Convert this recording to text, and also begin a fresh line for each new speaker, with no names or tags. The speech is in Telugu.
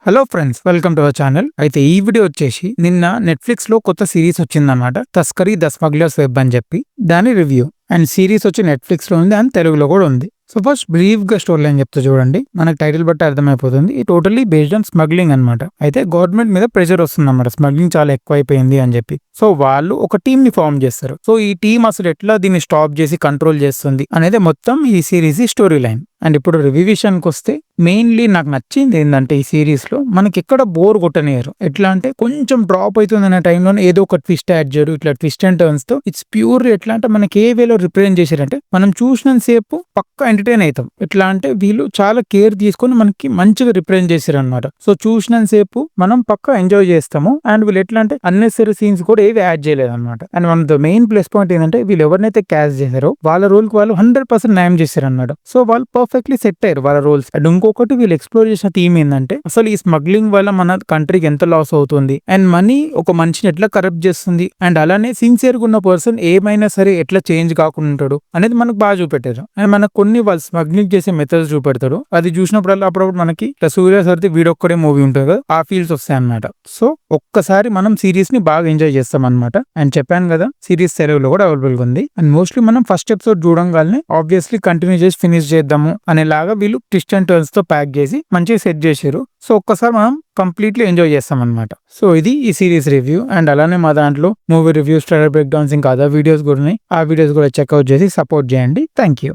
Hello friends, welcome to our channel. అయితే ఈ వీడియో వచ్చేసి నిన్న నెట్ఫ్లిక్స్ లో కొత్త సిరీస్ వచ్చిందన్నమాట. తస్కరీ ద స్మగ్లర్స్ వెబ్ అని చెప్పి దాని రివ్యూ. అండ్ సిరీస్ వచ్చి నెట్ఫ్లిక్స్ లో ఉంది అండ్ తెలుగులో కూడా ఉంది. సో ఫస్ట్ బ్రీఫ్ గా స్టోరీ అని చెప్తా చూడండి. మనకు టైటిల్ బట్టి అర్థమైపోతుంది. ఈ టోటల్లీ బేస్డ్ ఆన్ స్మగ్లింగ్ అనమాట. అయితే గవర్నమెంట్ మీద ప్రెషర్ వస్తుంది అన్నమాట, స్మగ్లింగ్ చాలా ఎక్కువైపోయింది అని చెప్పి. సో వాళ్ళు ఒక టీమ్ ని ఫార్మ్ చేస్తారు. సో ఈ టీం అసలు ఎట్లా దీన్ని స్టాప్ చేసి కంట్రోల్ చేస్తుంది అనేది మొత్తం ఈ సిరీస్ స్టోరీ లైన్. అండ్ ఇప్పుడు రివ్యూ విషయానికి వస్తే మెయిన్లీ నాకు నచ్చింది ఏంటంటే ఈ సిరీస్ లో మనకి ఎక్కడ బోర్ కొట్టనియరు. ఎట్లా అంటే కొంచెం డ్రాప్ అవుతుంది అనే టైంలో ఏదో ఒక ట్విస్ట్ యాడ్ చేయరు. ఇట్లా ట్విస్ట్ అండ్ టర్న్స్ తో ఇట్స్ ప్యూర్. ఎట్లా అంటే మనకి ఏ వేలో రిప్రజెంట్ చేశారంటే మనం చూసినంత సేపు పక్కా ఎంటర్టైన్ అవుతాం. ఎట్లా అంటే వీళ్ళు చాలా కేర్ తీసుకొని మనకి మంచిగా రిప్రజెంట్ చేశారు అనమాట. సో చూసినంత సేపు మనం పక్కా ఎంజాయ్ చేస్తాము. అండ్ వీళ్ళు ఎట్లా అంటే అన్నెసరీ సీన్స్ కూడా ఏవి యాడ్ చేయలేదు అనమాట. And one the main plus point ఏంటంటే వీళ్ళు ఎవరినైతే క్యాస్ట్ చేశారో వాళ్ళ రోల్ కి వాళ్ళు 100% న్యాయం చేశారు అనమాట. సో వాళ్ళు పర్ఫెక్ట్లీ సెట్ అయ్యారు వాళ్ళ రోల్స్. అండ్ ఇంకొకటి వీళ్ళు ఎక్స్ప్లోర్ చేసిన థీమ్ ఏంటంటే అసలు ఈ స్మగ్లింగ్ వల్ల మన కంట్రీకి ఎంత లాస్ అవుతుంది అండ్ మనీ ఒక మనిషిని ఎట్లా కరప్ట్ చేస్తుంది అండ్ అలానే సిన్సియర్ గా ఉన్న పర్సన్ ఏమైనా సరే ఎట్లా చేంజ్ కాకుండా ఉంటాడు అనేది మనకు బాగా చూపెట్టారు. అండ్ మనకు కొన్ని వాళ్ళు స్మగ్లింగ్ చేసే మెథడ్స్ చూపెడతారు. అది చూసినప్పుడల్లా అప్పుడప్పుడు మనకి ఇట్లా సూర్య సర్ది వీడొక్కడే మూవీ ఉంటుంది కదా, ఆ ఫీల్స్ వస్తాయి అనమాట. సో ఒక్కసారి మనం సిరీస్ ని బాగా ఎంజాయ్ చేస్తాం అనమాట. అండ్ చెప్పాను కదా సిరీస్ తెలుగులో కూడా అవైలబుల్ గా ఉంది. అండ్ మోస్ట్లీ మనం ఫస్ట్ ఎపిసోడ్ చూడంగానే ఆబ్వియస్లీ కంటిన్యూ చేసి ఫినిష్ చేద్దాము అనేలాగా వీళ్ళు ట్విస్ట్ అండ్ టర్న్స్ తో ప్యాక్ చేసి మంచిగా సెట్ చేశారు. సో ఒక్కసారి మనం కంప్లీట్లీ ఎంజాయ్ చేస్తాం అనమాట. సో ఇది ఈ సిరీస్ రివ్యూ. అండ్ అలానే మా దాంట్లో movie reviews, trailer break downs, ఇంకా అదర్ వీడియోస్ కూడా ఉన్నాయి. ఆ వీడియోస్ కూడా చెక్అవుట్ చేసి సపోర్ట్ చేయండి. Thank you.